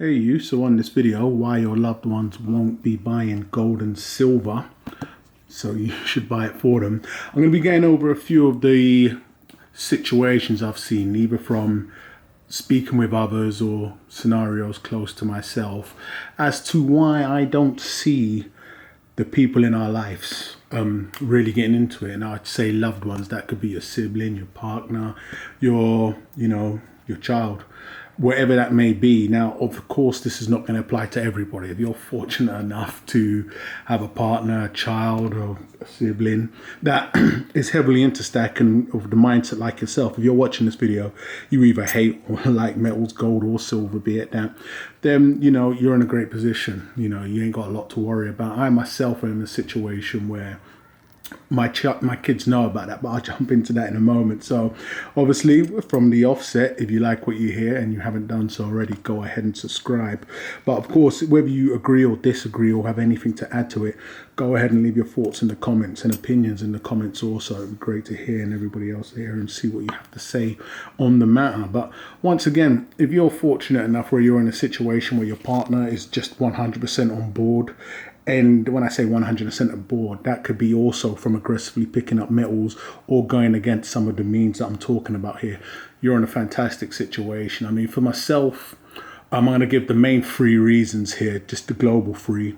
Hey you, so on this video, why your loved ones won't be buying gold and silver, so you should buy it for them. I'm going to be going over a few of the situations I've seen, either from speaking with others or scenarios close to myself, as to why I don't see the people in our lives really getting into it. And I'd say loved ones, that could be your sibling, your partner, your child, whatever that may be. Now, of course, this is not going to apply to everybody. If you're fortunate enough to have a partner, a child, or a sibling that is heavily into stacking of the mindset like yourself, if you're watching this video, you either hate or like metals, gold or silver, be it that, then, you're in a great position. You ain't got a lot to worry about. I myself am in a situation where my kids know about that, but I'll jump into that in a moment. So obviously from the offset, if you like what you hear and you haven't done so already, go ahead and subscribe. But of course, whether you agree or disagree or have anything to add to it, go ahead and leave your thoughts in the comments and opinions in the comments also. It'd be great to hear, and everybody else here, and see what you have to say on the matter. But once again, if you're fortunate enough where you're in a situation where your partner is just 100% on board, and when I say 100% aboard, that could be also from aggressively picking up metals or going against some of the means that I'm talking about here, you're in a fantastic situation. I mean, for myself, I'm going to give the main three reasons here, just the global three.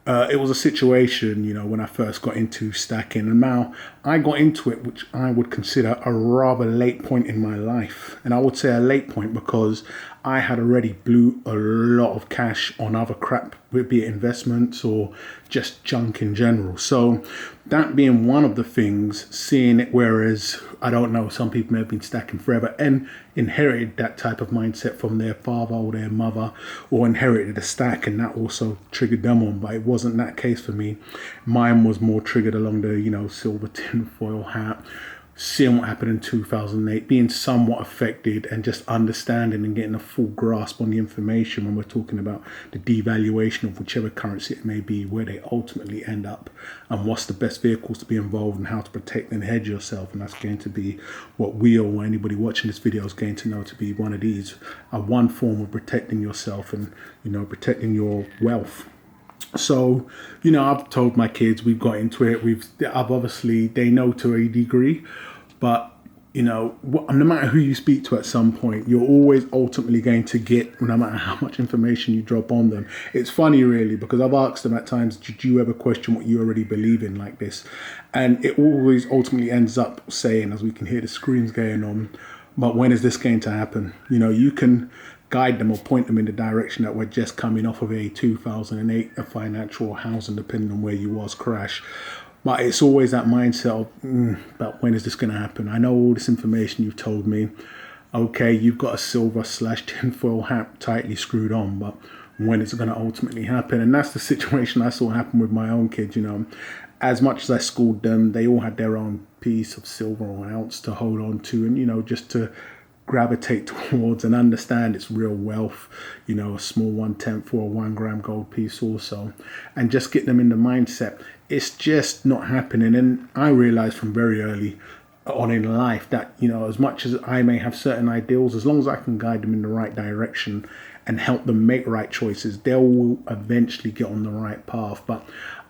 It was a situation, when I first got into stacking, and now I got into it, which I would consider a rather late point in my life. And I would say a late point because I had already blew a lot of cash on other crap, be it investments or just junk in general. So that being one of the things, seeing it, whereas I don't know, some people may have been stacking forever and inherited that type of mindset from their father or their mother, or inherited a stack, and that also triggered them on, but it wasn't that case for me. Mine was more triggered along the silver tin foil hat, seeing what happened in 2008, being somewhat affected, and just understanding and getting a full grasp on the information when we're talking about the devaluation of whichever currency it may be, where they ultimately end up, and what's the best vehicles to be involved, and how to protect and hedge yourself. And that's going to be what we, or anybody watching this video, is going to know to be one of these, one form of protecting yourself and protecting your wealth. So, I've told my kids, we've got into it. I've obviously, they know to a degree, but no matter who you speak to at some point, you're always ultimately going to get, no matter how much information you drop on them. It's funny, really, because I've asked them at times, did you ever question what you already believe in like this? And it always ultimately ends up saying, as we can hear the screams going on, but when is this going to happen? You can guide them or point them in the direction that we're just coming off of a 2008 financial or housing, depending on where you was, crash. But it's always that mindset of, but when is this going to happen? I know all this information you've told me. Okay, you've got a silver/tinfoil hat tightly screwed on, but when is it going to ultimately happen? And that's the situation I saw happen with my own kids. As much as I schooled them, they all had their own piece of silver or ounce to hold on to, and just to gravitate towards and understand its real wealth, a small 1/10 or a 1 gram gold piece also, and just get them in the mindset. It's just not happening. And I realized from very early on in life that, as much as I may have certain ideals, as long as I can guide them in the right direction and help them make right choices, they will eventually get on the right path. But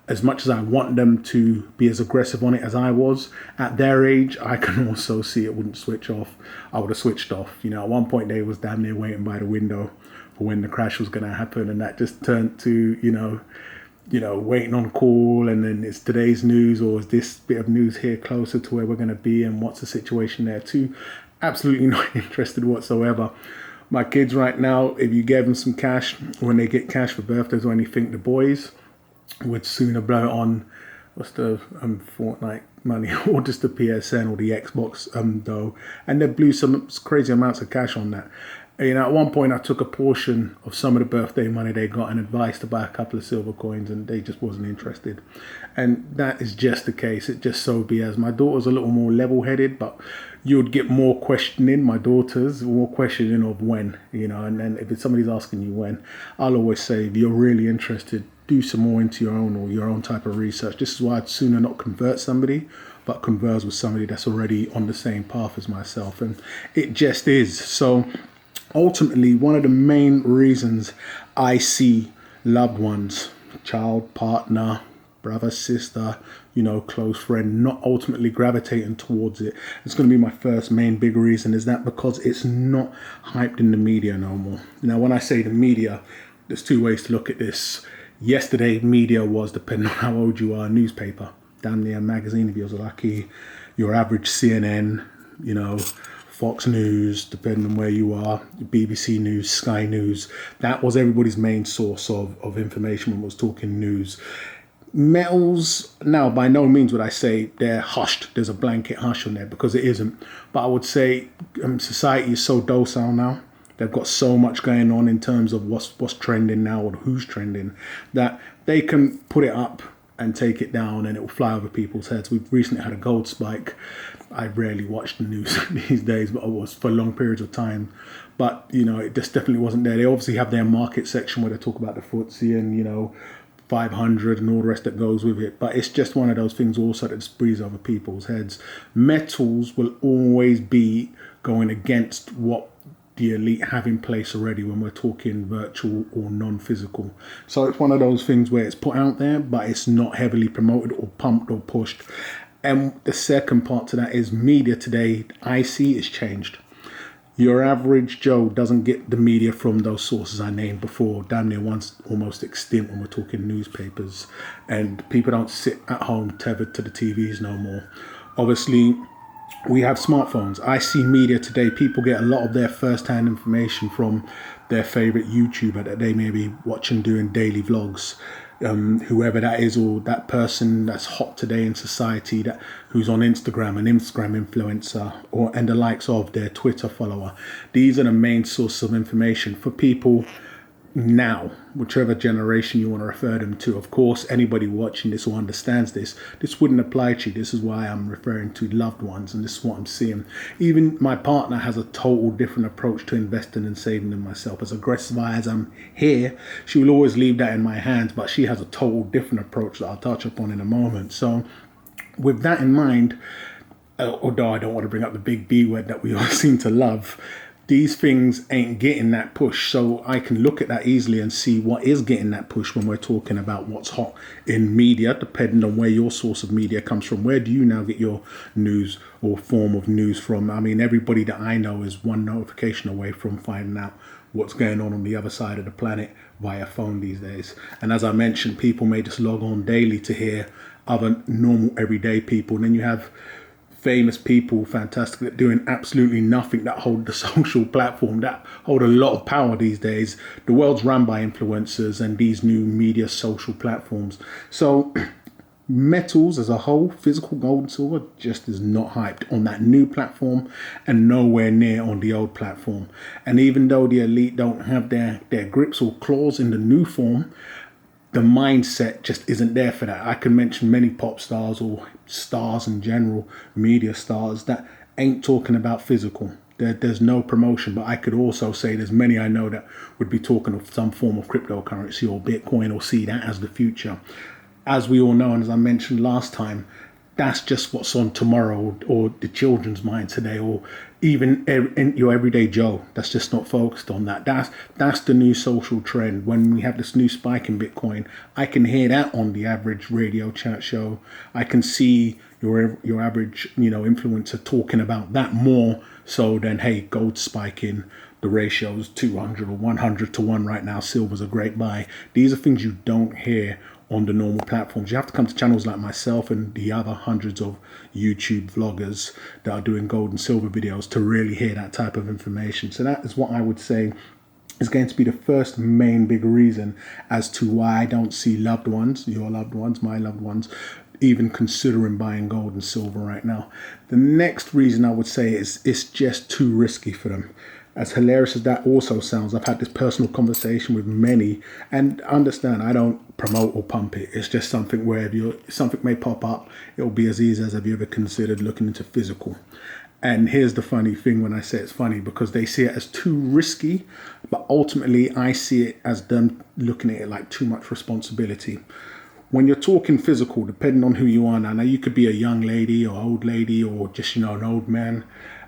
as much as I want them to be as aggressive on it as I was at their age, I can also see it wouldn't switch off. I would have switched off. At one point they was damn near waiting by the window for when the crash was going to happen, and that just turned to, waiting on call, and then it's today's news, or is this bit of news here closer to where we're going to be, and what's the situation there too. Absolutely not interested whatsoever. My kids right now, if you gave them some cash, when they get cash for birthdays or anything, the boys would sooner blow it on what's the Fortnite money, or just the PSN or the Xbox though, and they blew some crazy amounts of cash on that. At one point I took a portion of some of the birthday money they got and advised to buy a couple of silver coins, and they just wasn't interested. And that is just the case. It just so be as. My daughter's a little more level-headed, but you would get more questioning, my daughters, more questioning of when, and then if somebody's asking you when, I'll always say, if you're really interested, do some more into your own, or your own type of research. This is why I'd sooner not convert somebody, but converse with somebody that's already on the same path as myself. And it just is. So ultimately, one of the main reasons I see loved ones, child, partner, brother, sister, close friend, not ultimately gravitating towards it. It's going to be my first main big reason, is that because it's not hyped in the media no more. Now, when I say the media, there's two ways to look at this. Yesterday, media was, depending on how old you are, a newspaper, damn near a magazine if you was lucky, your average CNN, Fox News, depending on where you are, BBC News, Sky News. That was everybody's main source of information when we was talking news. Metals, now by no means would I say they're hushed. There's a blanket hush on there, because it isn't. But I would say society is so docile now. They've got so much going on in terms of what's trending now or who's trending, that they can put it up and take it down and it will fly over people's heads. We've recently had a gold spike. I rarely watch the news these days, but I was for long periods of time. But, it just definitely wasn't there. They obviously have their market section where they talk about the FTSE and, 500 and all the rest that goes with it. But it's just one of those things also that just breeze over people's heads. Metals will always be going against what the elite have in place already when we're talking virtual or non-physical. So it's one of those things where it's put out there, but it's not heavily promoted or pumped or pushed. And the second part to that is media today, I see, is changed. Your average Joe doesn't get the media from those sources I named before, damn near once almost extinct when we're talking newspapers. And people don't sit at home tethered to the TVs no more. Obviously, we have smartphones. I see media today. People get a lot of their first-hand information from their favorite YouTuber that they may be watching doing daily vlogs. Whoever that is, or that person that's hot today in society, that who's on Instagram, an Instagram influencer, and the likes of their Twitter follower. These are the main source of information for people now, whichever generation you want to refer them to. Of course, anybody watching this or understands this wouldn't apply to you. This is why I'm referring to loved ones, and this is what I'm seeing. Even my partner has a total different approach to investing and saving than myself. As aggressive as I'm here, she will always leave that in my hands, but she has a total different approach that I'll touch upon in a moment. So with that in mind, although I don't want to bring up the big B word that we all seem to love, these things ain't getting that push. So I can look at that easily and see what is getting that push when we're talking about what's hot in media, depending on where your source of media comes from. Where do you now get your news or form of news from? I mean, everybody that I know is one notification away from finding out what's going on the other side of the planet via phone these days. And as I mentioned, people may just log on daily to hear other normal everyday people. And then you have famous people, fantastic, doing absolutely nothing, that hold the social platform, that hold a lot of power these days. The world's run by influencers and these new media social platforms. So metals as a whole, physical gold and silver, just is not hyped on that new platform and nowhere near on the old platform. And even though the elite don't have their grips or claws in the new form, the mindset just isn't there for that. I can mention many pop stars or stars in general, media stars, that ain't talking about physical. There's no promotion, but I could also say there's many I know that would be talking of some form of cryptocurrency or Bitcoin or see that as the future. As we all know, and as I mentioned last time, that's just what's on tomorrow or the children's mind today, or even in your everyday Joe that's just not focused on that. That's the new social trend. When we have this new spike in Bitcoin, I can hear that on the average radio chat show. I can see your average influencer talking about that more so than, hey, gold spiking, the ratio's 200 or 100 to 1 right now, silver's a great buy. These are things you don't hear on the normal platforms. You have to come to channels like myself and the other hundreds of YouTube vloggers that are doing gold and silver videos to really hear that type of information. So that is what I would say is going to be the first main big reason as to why I don't see loved ones, your loved ones, my loved ones, even considering buying gold and silver right now. The next reason I would say is it's just too risky for them. As hilarious as that also sounds, I've had this personal conversation with many, and understand I don't promote or pump it. It's just something where if something may pop up, it'll be as easy as, have you ever considered looking into physical? And here's the funny thing when I say it's funny, because they see it as too risky, but ultimately I see it as them looking at it like too much responsibility. When you're talking physical, depending on who you are now you could be a young lady or old lady or just, an old man.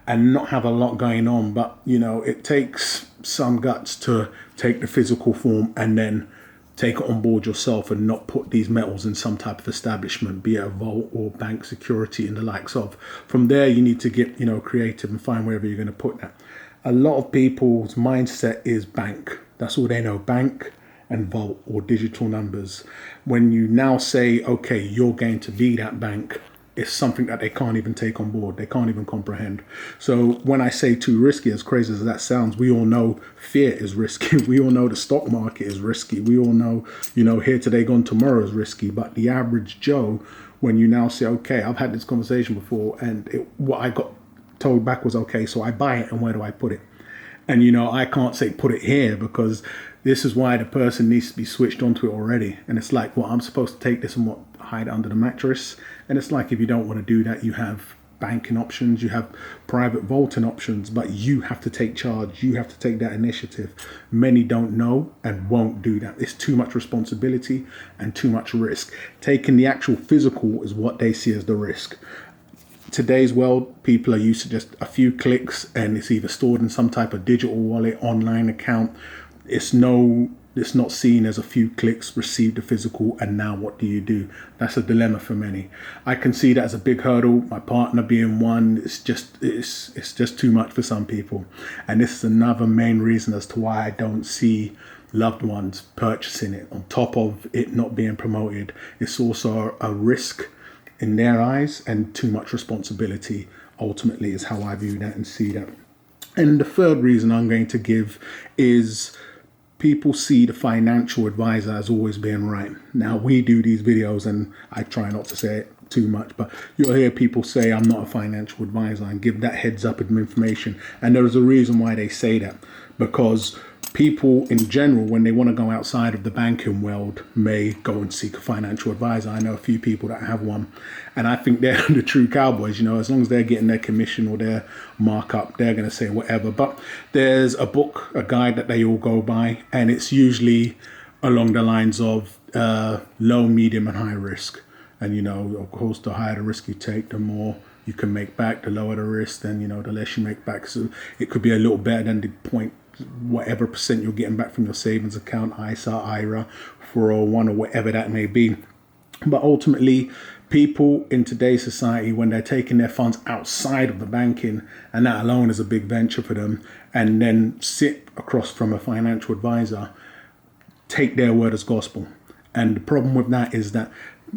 and not have a lot going on. But, it takes some guts to take the physical form and then take it on board yourself and not put these metals in some type of establishment, be it a vault or bank security and the likes of. From there, you need to get, creative and find wherever you're going to put that. A lot of people's mindset is bank. That's all they know, bank and vault or digital numbers. When you now say, okay, you're going to be that bank, it's something that they can't even take on board. They can't even comprehend. So when I say too risky, as crazy as that sounds, we all know fear is risky. We all know the stock market is risky. We all know, here today, gone tomorrow is risky. But the average Joe, when you now say, okay, I've had this conversation before, and what I got told back was, okay, so I buy it, and where do I put it? And, I can't say put it here, because this is why the person needs to be switched onto it already. And it's like, well, I'm supposed to take this and hide it under the mattress. And it's like, if you don't want to do that, you have banking options, you have private vaulting options, but you have to take charge. You have to take that initiative. Many don't know and won't do that. It's too much responsibility and too much risk. Taking the actual physical is what they see as the risk. Today's world, people are used to just a few clicks, and it's either stored in some type of digital wallet, online account. It's not seen as a few clicks, receive the physical, and now what do you do? That's a dilemma for many. I can see that as a big hurdle. My partner being one, it's just too much for some people. And this is another main reason as to why I don't see loved ones purchasing it. On top of it not being promoted, it's also a risk in their eyes and too much responsibility, ultimately, is how I view that and see that. And the third reason I'm going to give is people see the financial advisor as always being right. Now, we do these videos, and I try not to say it too much, but you'll hear people say I'm not a financial advisor and give that heads up of information. And there's a reason why they say that, because people in general, when they want to go outside of the banking world, may go and seek a financial advisor. I know a few people that have one, and I think they're the true cowboys. As long as they're getting their commission or their markup, they're going to say whatever. But there's a book, a guide that they all go by, and it's usually along the lines of low, medium, and high risk. And, of course, the higher the risk you take, the more you can make back. The lower the risk, then, the less you make back. So it could be a little better than the point whatever percent you're getting back from your savings account, ISA, IRA, 401, or whatever that may be. But ultimately, people in today's society, when they're taking their funds outside of the banking, and that alone is a big venture for them, and then sit across from a financial advisor, take their word as gospel. And the problem with that is that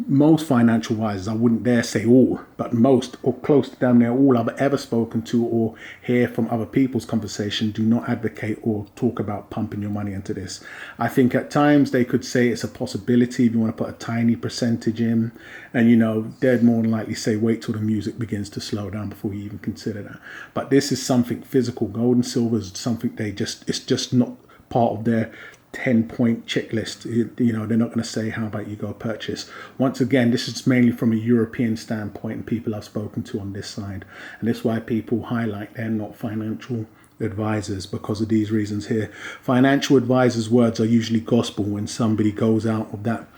most financial advisors, I wouldn't dare say all, but most, or close to damn near all I've ever spoken to or hear from other people's conversation, do not advocate or talk about pumping your money into this. I think at times they could say it's a possibility if you want to put a tiny percentage in, and they'd more than likely say wait till the music begins to slow down before you even consider that. But this is something physical. Gold and silver is something it's just not part of their 10-point checklist. They're not going to say, how about you go purchase? Once again, this is mainly from a European standpoint and people I've spoken to on this side. And that's why people highlight they're not financial advisors, because of these reasons here. Financial advisors' words are usually gospel when somebody goes out of that,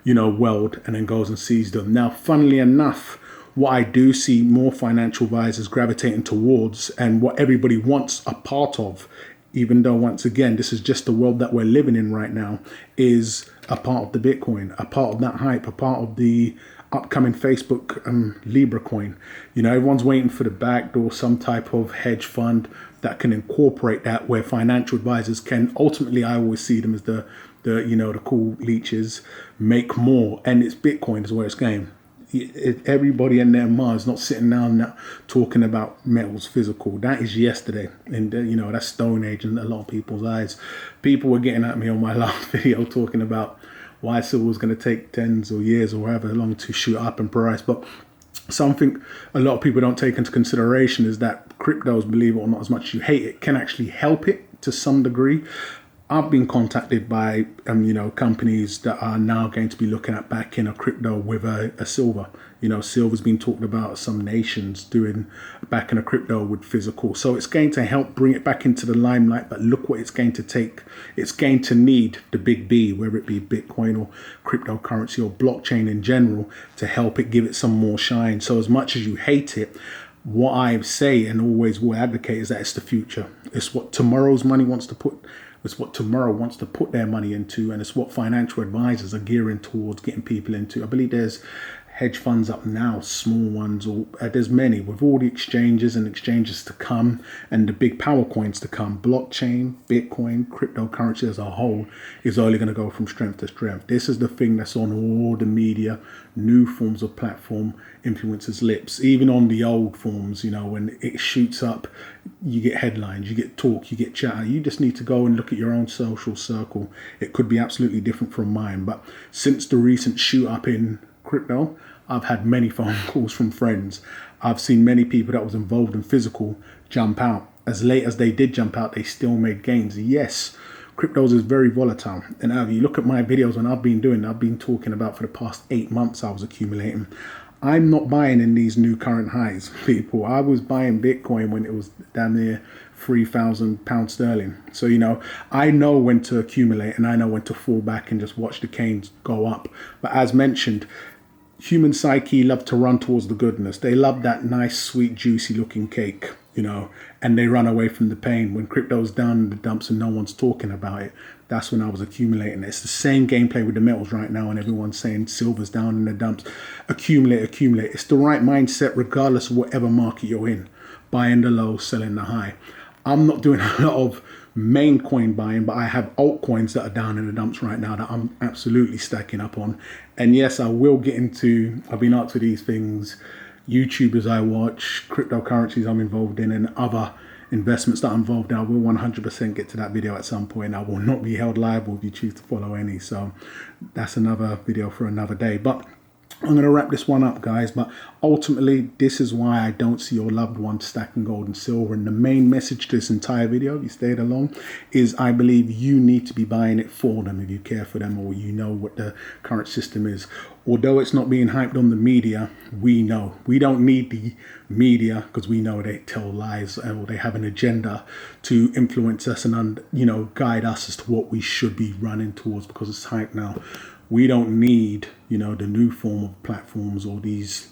world and then goes and sees them. Now, funnily enough, what I do see more financial advisors gravitating towards, and what everybody wants a part of, even though, once again, this is just the world that we're living in right now, is a part of the Bitcoin, a part of that hype, a part of the upcoming Facebook Libra coin. Everyone's waiting for the backdoor, some type of hedge fund that can incorporate that, where financial advisors can ultimately, I always see them as the cool leeches, make more. And it's Bitcoin is where it's going. Everybody and their Mars not sitting down now talking about metals physical. That is yesterday, and that's Stone Age in a lot of people's eyes. People were getting at me on my last video talking about why silver was going to take tens or years or however long to shoot up in price. But something a lot of people don't take into consideration is that cryptos, believe it or not, as much as you hate it, can actually help it to some degree. I've been contacted by companies that are now going to be looking at backing a crypto with a silver. Silver's been talked about, some nations doing backing a crypto with physical. So it's going to help bring it back into the limelight. But look what it's going to take. It's going to need the big B, whether it be Bitcoin or cryptocurrency or blockchain in general, to help it give it some more shine. So as much as you hate it, what I say and always will advocate is that it's the future. It's what tomorrow's money wants to put. It's what tomorrow wants to put their money into, and it's what financial advisors are gearing towards getting people into. I believe there's hedge funds up now, small ones, or there's many with all the exchanges and exchanges to come, and the big power coins to come. Blockchain, Bitcoin, cryptocurrency as a whole is only going to go from strength to strength. This is the thing that's on all the media, new forms of platform influencers' lips, even on the old forms. You know, when it shoots up, you get headlines, you get talk, you get chatter. You just need to go and look at your own social circle. It could be absolutely different from mine, but since the recent shoot up in crypto, I've had many phone calls from friends. I've seen many people that was involved in physical jump out. As late as they did jump out, they still made gains. Yes, cryptos is very volatile. And now if you look at my videos when I've been talking about for the past 8 months I was accumulating. I'm not buying in these new current highs, people. I was buying Bitcoin when it was damn near £3,000 sterling. So, you know, I know when to accumulate and I know when to fall back and just watch the canes go up. But as mentioned, human psyche love to run towards the goodness. They love that nice, sweet, juicy looking cake, you know, and they run away from the pain. When crypto's down in the dumps and no one's talking about it, that's when I was accumulating. It's the same gameplay with the metals right now, and everyone's saying silver's down in the dumps. Accumulate, accumulate. It's the right mindset regardless of whatever market you're in. Buying the low, selling the high. I'm not doing a lot of main coin buying, but I have altcoins that are down in the dumps right now that I'm absolutely stacking up on. And yes, I will get into, I've been up to these things, YouTubers I watch, cryptocurrencies I'm involved in, and other investments that I'm involved in. I will 100% get to that video at some point. I will not be held liable if you choose to follow any. So that's another video for another day. But I'm going to wrap this one up, guys, but ultimately this is why I don't see your loved ones stacking gold and silver. And the main message to this entire video, if you stayed along, is I believe you need to be buying it for them if you care for them, or you know what the current system is. Although it's not being hyped on the media, we know. We don't need the media because we know they tell lies, or they have an agenda to influence us and, you know, guide us as to what we should be running towards because it's hype now. We don't need, you know, the new form of platforms or these,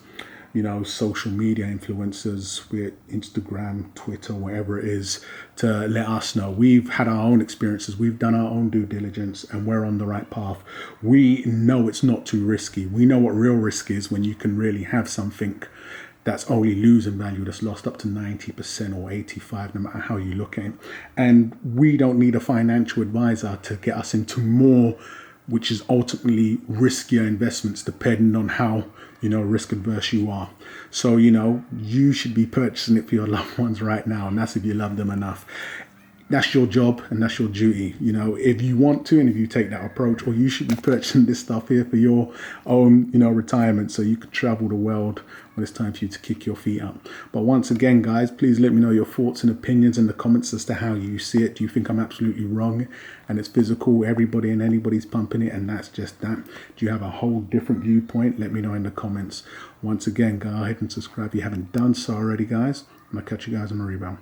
you know, social media influencers with Instagram, Twitter, whatever it is, to let us know. We've had our own experiences. We've done our own due diligence and we're on the right path. We know it's not too risky. We know what real risk is when you can really have something that's only losing value, that's lost up to 90% or 85%, no matter how you look at it. And we don't need a financial advisor to get us into more, which is ultimately riskier investments depending on how, you know, risk adverse you are. So, you know, you should be purchasing it for your loved ones right now, and that's if you love them enough. That's your job and that's your duty. You know, if you want to and if you take that approach, or you should be purchasing this stuff here for your own, you know, retirement, so you could travel the world when it's time for you to kick your feet up. But once again, guys, please let me know your thoughts and opinions in the comments as to how you see it. Do you think I'm absolutely wrong and it's physical, everybody and anybody's pumping it, and that's just that? Do you have a whole different viewpoint? Let me know in the comments. Once again, go ahead and subscribe if you haven't done so already, guys, and I'll catch you guys on the rebound.